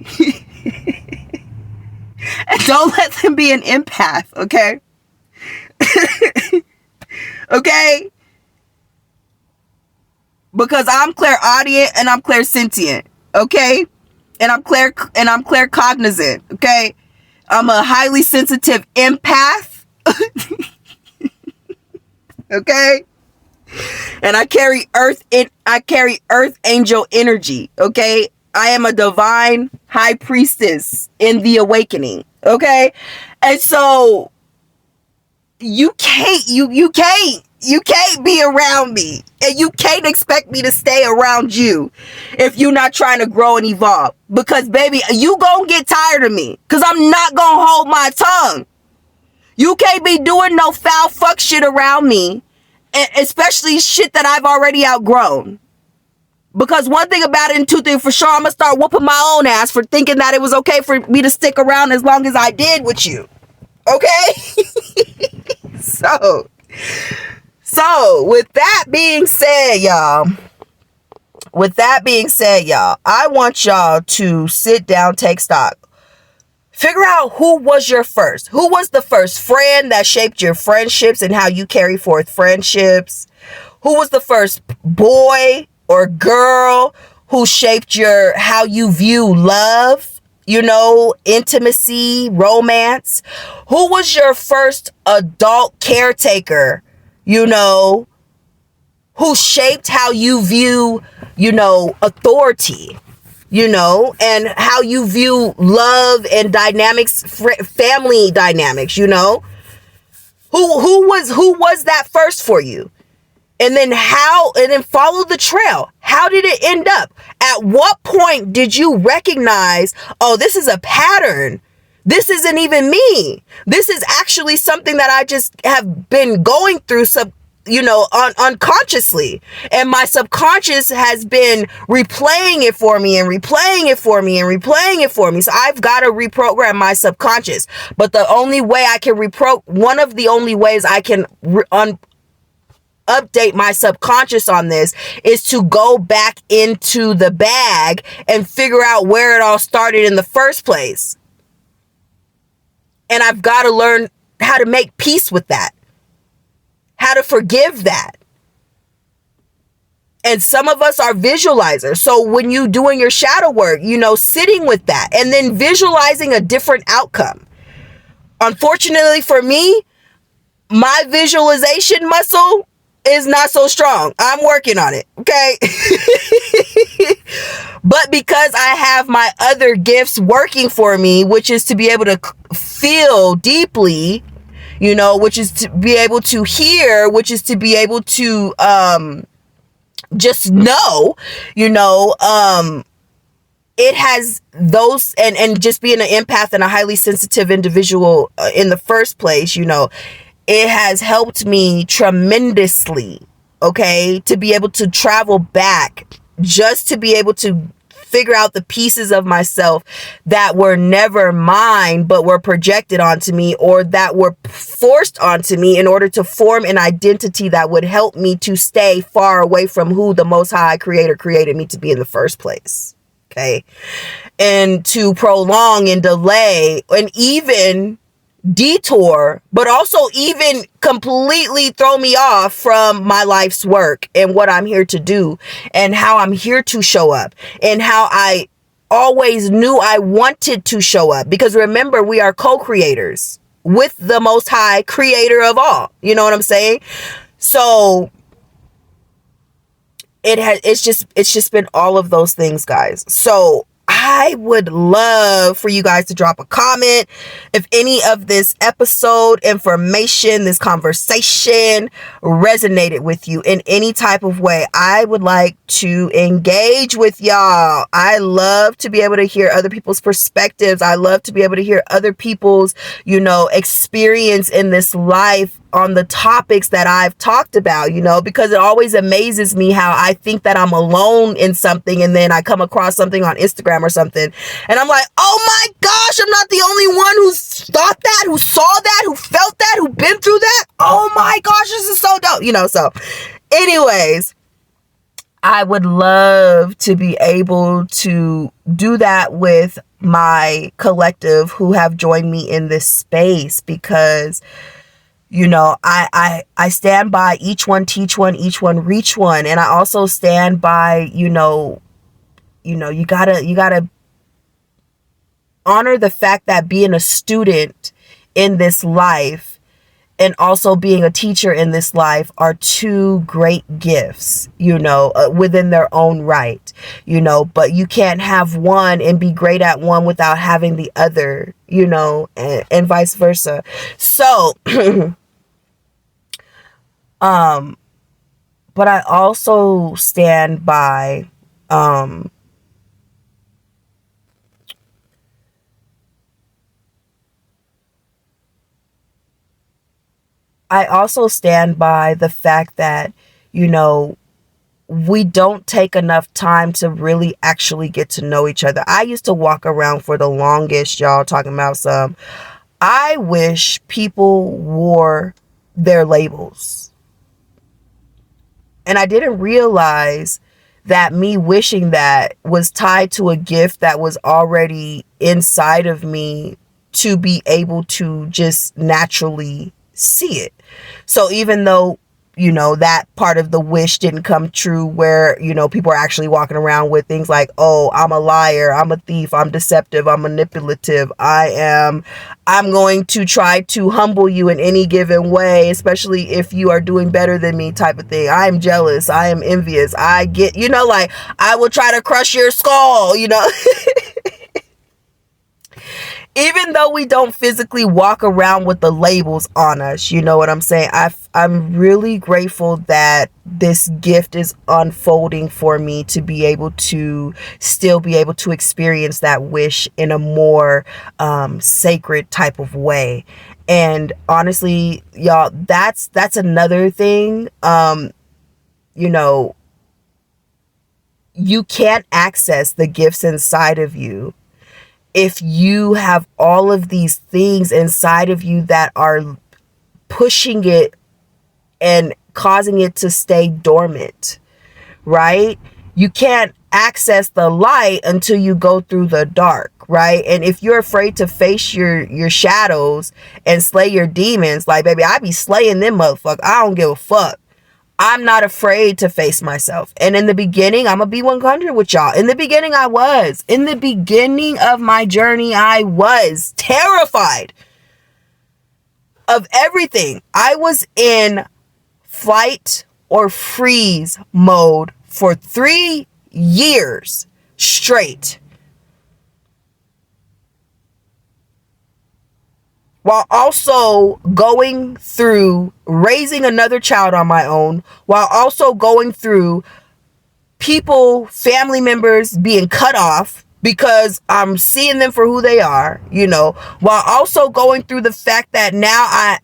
And don't let them be an empath. Okay? Okay? Because I'm clairaudient and I'm clairsentient. Okay? And I'm claircognizant. Okay? I'm a highly sensitive empath. Okay? And I carry earth angel energy. Okay? I am a divine high priestess in the awakening. Okay? And so you can't be around me, and you can't expect me to stay around you if you're not trying to grow and evolve. Because baby, you gonna get tired of me, because I'm not gonna hold my tongue. You can't be doing no foul fuck shit around me, especially shit that I've already outgrown. Because one thing about it, and two things for sure, I'm gonna start whooping my own ass for thinking that it was okay for me to stick around as long as I did with you. Okay? So with that being said, y'all, I want y'all to sit down, take stock. Figure out who was the first friend that shaped your friendships and how you carry forth friendships. Who was the first boy or girl who shaped how you view love, intimacy, romance? Who was your first adult caretaker, who shaped how you view, authority, and how you view love and dynamics, family dynamics, Who was that first for you? And then follow the trail. How did it end up? At what point did you recognize, oh, this is a pattern? This isn't even me. This is actually something that I just have been going through unconsciously. And my subconscious has been replaying it for me and replaying it for me and replaying it for me. So I've got to reprogram my subconscious. But the only way I can one of the only ways I can update my subconscious on this is to go back into the bag and figure out where it all started in the first place. And I've got to learn how to make peace with that, how to forgive that. And some of us are visualizers. So when you doing your shadow work, sitting with that and then visualizing a different outcome. Unfortunately for me, my visualization muscle is not so strong. I'm working on it. Okay. But because I have my other gifts working for me, which is to be able to feel deeply, which is to be able to hear, which is to be able to, just know, it has those, and just being an empath and a highly sensitive individual in the first place, it has helped me tremendously, okay, to be able to travel back, just to be able to figure out the pieces of myself that were never mine, but were projected onto me, or that were forced onto me in order to form an identity that would help me to stay far away from who the Most High Creator created me to be in the first place. okay? And to prolong and delay and even detour, but also even completely throw me off from my life's work and what I'm here to do and how I'm here to show up and how I always knew I wanted to show up. Because remember, we are co-creators with the Most High, creator of all. You know what I'm saying? So it's just been all of those things, guys. So I would love for you guys to drop a comment if any of this episode information, this conversation resonated with you in any type of way. I would like to engage with y'all. I love to be able to hear other people's perspectives. I love to be able to hear other people's, experience in this life on the topics that I've talked about, because it always amazes me how I think that I'm alone in something, and then I come across something on Instagram or something, and I'm like, oh my gosh, I'm not the only one who's thought that, who saw that, who felt that, who been through that. Oh my gosh, this is so dope, so anyways, I would love to be able to do that with my collective who have joined me in this space, because I stand by each one, teach one, each one, reach one. And I also stand by, you gotta honor the fact that being a student in this life and also being a teacher in this life are two great gifts, within their own right, but you can't have one and be great at one without having the other, and vice versa. So, but I also stand by, the fact that, we don't take enough time to really actually get to know each other. I used to walk around for the longest, y'all, talking about I wish people wore their labels. And I didn't realize that me wishing that was tied to a gift that was already inside of me to be able to just naturally see it. So even though, that part of the wish didn't come true where, people are actually walking around with things like, oh, I'm a liar, I'm a thief, I'm deceptive, I'm manipulative, I'm going to try to humble you in any given way, especially if you are doing better than me type of thing. I am jealous, I am envious, I get, I will try to crush your skull, Even though we don't physically walk around with the labels on us, you know what I'm saying? I'm really grateful that this gift is unfolding for me to be able to still be able to experience that wish in a more sacred type of way. And honestly, y'all, that's another thing. You can't access the gifts inside of you if you have all of these things inside of you that are pushing it and causing it to stay dormant, right? You can't access the light until you go through the dark, right? And if you're afraid to face your shadows and slay your demons, like, baby, I be slaying them motherfuckers. I don't give a fuck. I'm not afraid to face myself. And in the beginning, I'm going to be 100 with y'all. In the beginning, I was. In the beginning of my journey, I was terrified of everything. I was in flight or freeze mode for 3 years straight, while also going through raising another child on my own, while also going through family members being cut off because I'm seeing them for who they are, while also going through the fact that now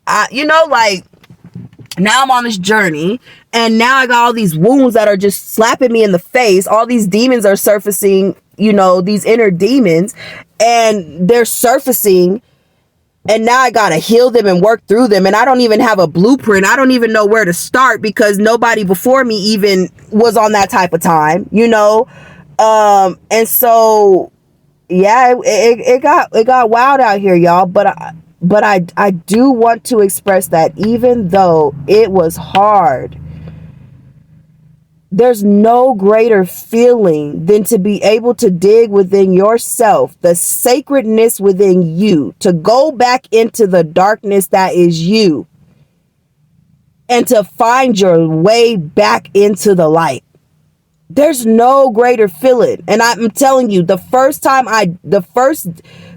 now I'm on this journey, and now I got all these wounds that are just slapping me in the face. All these demons are surfacing, these inner demons, and they're surfacing. And now I got to heal them and work through them. And I don't even have a blueprint. I don't even know where to start because nobody before me even was on that type of time, And so, yeah, it got wild out here, y'all. But I do want to express that even though it was hard, there's no greater feeling than to be able to dig within yourself, the sacredness within you, to go back into the darkness that is you, and to find your way back into the light. There's no greater feeling. And I'm telling you, the first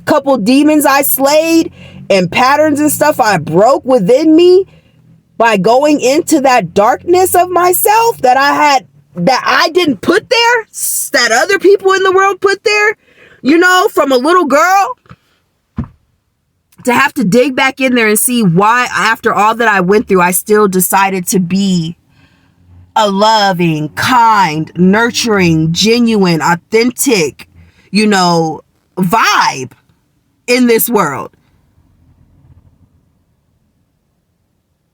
couple demons I slayed and patterns and stuff I broke within me by going into that darkness of myself that I didn't put there, that other people in the world put there, from a little girl, to have to dig back in there and see why, after all that I went through, I still decided to be a loving, kind, nurturing, genuine, authentic, vibe in this world.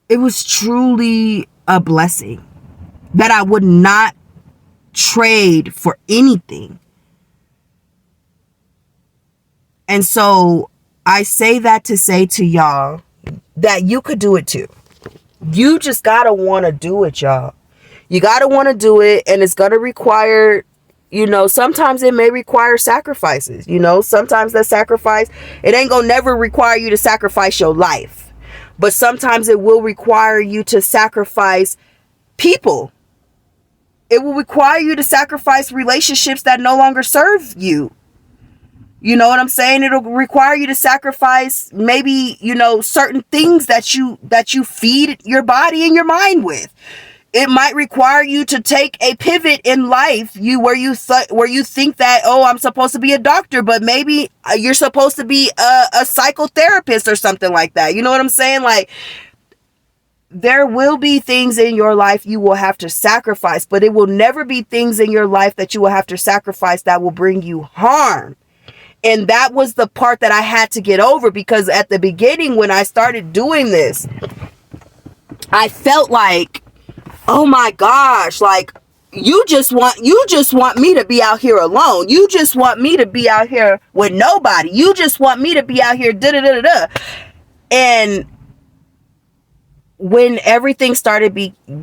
It was truly a blessing that I would not trade for anything. And so I say that to say to y'all that you could do it too. You just gotta want to do it, y'all. You gotta want to do it, and it's gonna require, sometimes it may require sacrifices. Sometimes that sacrifice, it ain't gonna never require you to sacrifice your life. But sometimes it will require you to sacrifice people. It will require you to sacrifice relationships that no longer serve you. You know what I'm saying? It'll require you to sacrifice maybe, certain things that you feed your body and your mind with. It might require you to take a pivot in life, where you think that, oh, I'm supposed to be a doctor, but maybe you're supposed to be a psychotherapist or something like that. You know what I'm saying? Like, there will be things in your life you will have to sacrifice, but it will never be things in your life that you will have to sacrifice that will bring you harm. And that was the part that I had to get over, because at the beginning, when I started doing this, I felt like, oh my gosh, like, you just want me to be out here alone. You just want me to be out here with nobody. You just want me to be out here da-da-da-da-da. And when everything started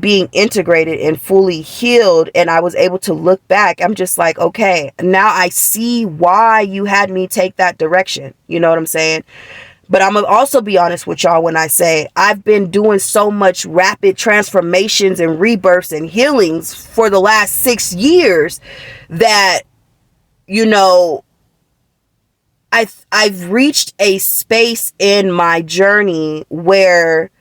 being integrated and fully healed, and I was able to look back, I'm just like, okay, now I see why you had me take that direction. You know what I'm saying? But I'm going to also be honest with y'all when I say I've been doing so much rapid transformations and rebirths and healings for the last 6 years that, I've reached a space in my journey where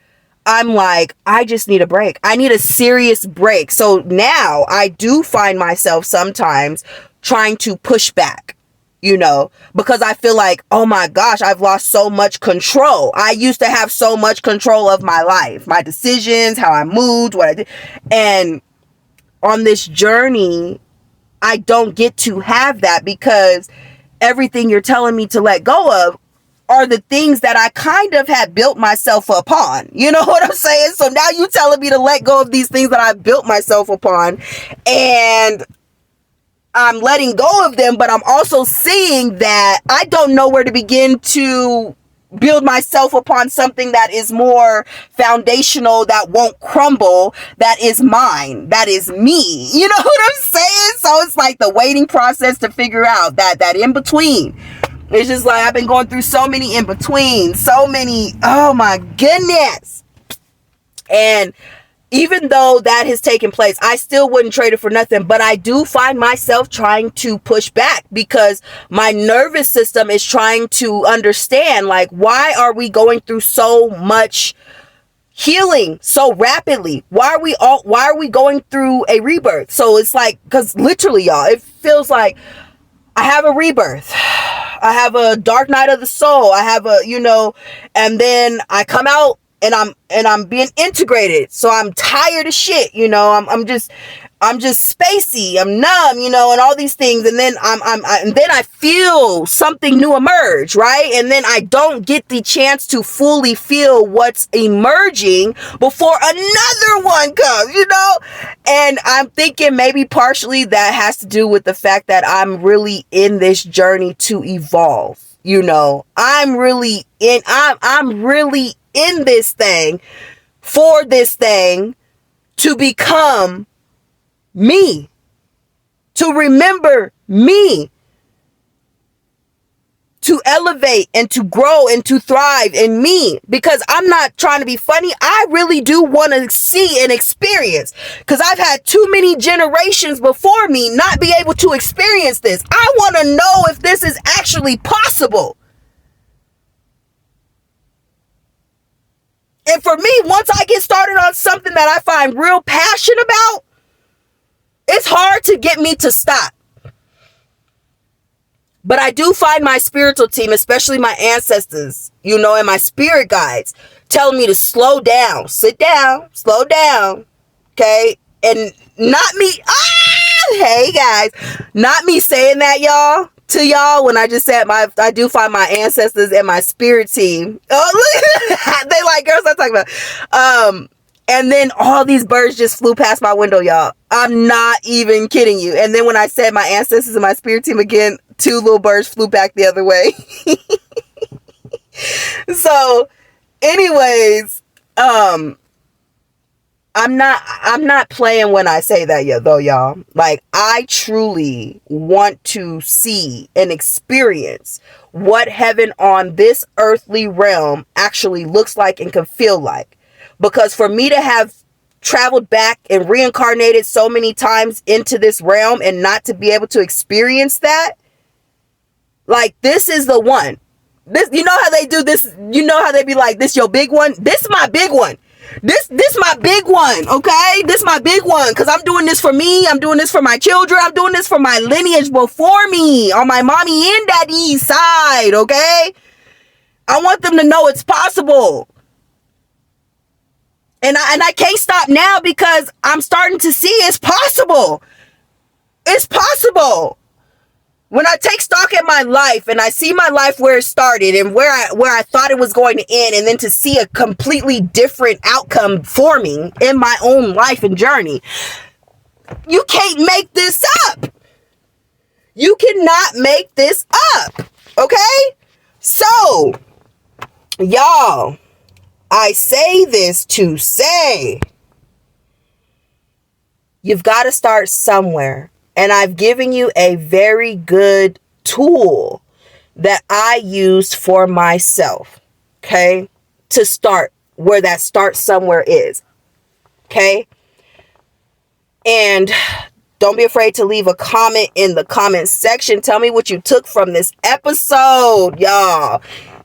I'm like, I just need a break. I need a serious break. So now I do find myself sometimes trying to push back. Because I feel like, oh my gosh, I've lost so much control. I used to have so much control of my life, my decisions, how I moved, what I did. And on this journey, I don't get to have that, because everything you're telling me to let go of are the things that I kind of had built myself upon. You know what I'm saying? So now you telling me to let go of these things that I built myself upon, and I'm letting go of them, but I'm also seeing that I don't know where to begin to build myself upon something that is more foundational, that won't crumble, that is mine, that is me. You know what I'm saying? So it's like the waiting process to figure out that in between. It's just like I've been going through so many in between, so many, oh my goodness. And even though that has taken place, I still wouldn't trade it for nothing. But I do find myself trying to push back, because my nervous system is trying to understand, like, why are we going through so much healing so rapidly? Why are we going through a rebirth? So it's like, because literally, y'all, it feels like I have a rebirth. I have a dark night of the soul. I have and then I come out and I'm being integrated. So I'm tired of shit. I'm just, I'm just spacey, I'm numb, and all these things. And then and then I feel something new emerge, right? And then I don't get the chance to fully feel what's emerging before another one comes, And I'm thinking maybe partially that has to do with the fact that I'm really in this journey to evolve. I'm really in this thing for this thing to become me, to remember me, to elevate and to grow and to thrive in me, because I'm not trying to be funny. I really do want to see and experience, because I've had too many generations before me not be able to experience this. I want to know if this is actually possible. And for me, once I get started on something that I find real passion about, it's hard to get me to stop. But I do find my spiritual team, especially my ancestors, and my spirit guides, telling me to slow down, sit down, slow down, okay? And not me, hey guys, not me saying that, y'all, to y'all when I just said I do find my ancestors and my spirit team. Oh, they like, girls, I'm talking about. And then all these birds just flew past my window, y'all. I'm not even kidding you. And then when I said my ancestors and my spirit team again, 2 little birds flew back the other way. So, anyways, I'm not playing when I say that, though, y'all. Like, I truly want to see and experience what heaven on this earthly realm actually looks like and can feel like. Because for me to have traveled back and reincarnated so many times into this realm and not to be able to experience that, like, this is the one. This, how they do this? How they be like, this your big one? This my big one. This my big one, okay? This my big one, because I'm doing this for me. I'm doing this for my children. I'm doing this for my lineage before me on my mommy and daddy's side, okay? I want them to know it's possible. And I can't stop now, because I'm starting to see it's possible. It's possible. When I take stock at my life and I see my life where it started and where I thought it was going to end, and then to see a completely different outcome forming in my own life and journey, you can't make this up. You cannot make this up. Okay? So, y'all, I say this to say, you've got to start somewhere. And I've given you a very good tool that I used for myself, okay? To start where that start somewhere is, okay? And don't be afraid to leave a comment in the comment section. Tell me what you took from this episode, y'all.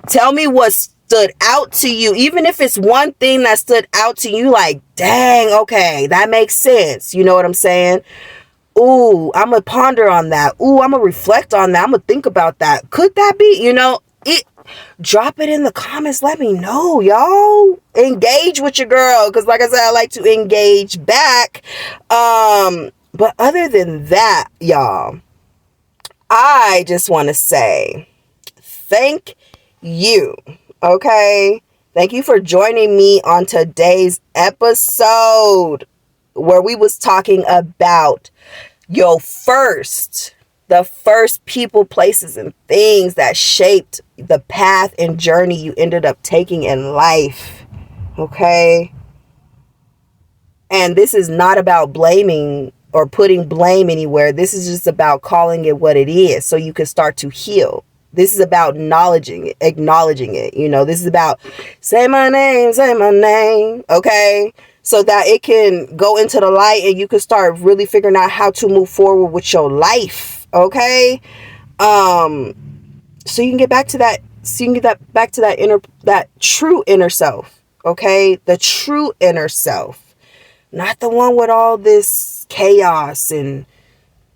Tell me what stood out to you. Even if it's one thing that stood out to you, like, dang, okay, that makes sense. You know what I'm saying? Ooh, I'm going to ponder on that. Ooh, I'm going to reflect on that. I'm going to think about that. Could that be, drop it in the comments. Let me know, y'all. Engage with your girl. Because like I said, I like to engage back. But other than that, y'all, I just want to say thank you. Okay? Thank you for joining me on today's episode, where we was talking about the first people, places, and things that shaped the path and journey you ended up taking in life. Okay? And this is not about blaming or putting blame anywhere. This is just about calling it what it is, so you can start to heal. This is about acknowledging it. This is about say my name, okay? So that it can go into the light and you can start really figuring out how to move forward with your life, okay? So you can get back to that. So you can get back to that true inner self, okay? The true inner self, not the one with all this chaos and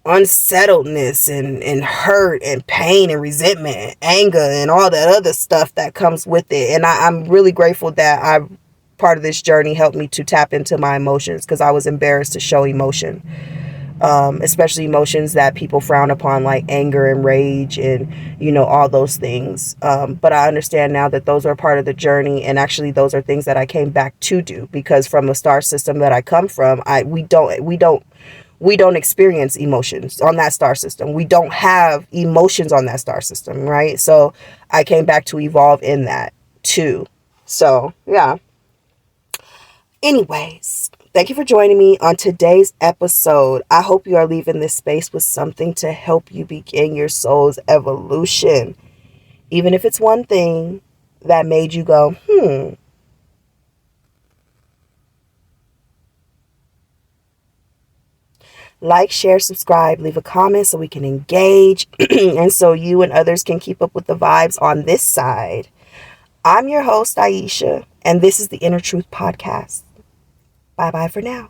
unsettledness and hurt and pain and resentment and anger and all that other stuff that comes with it. And I'm really grateful that part of this journey helped me to tap into my emotions, because I was embarrassed to show emotion, especially emotions that people frown upon, like anger and rage and, all those things. But I understand now that those are part of the journey. And actually, those are things that I came back to do, because from the star system that I come from, we don't experience emotions on that star system. We don't have emotions on that star system, right? So I came back to evolve in that too. So, yeah. Anyways, thank you for joining me on today's episode. I hope you are leaving this space with something to help you begin your soul's evolution. Even if it's one thing that made you go, Like, share, subscribe, leave a comment so we can engage and so you and others can keep up with the vibes on this side. I'm your host, Aisha, and this is the Inner Truth Podcast. Bye-bye for now.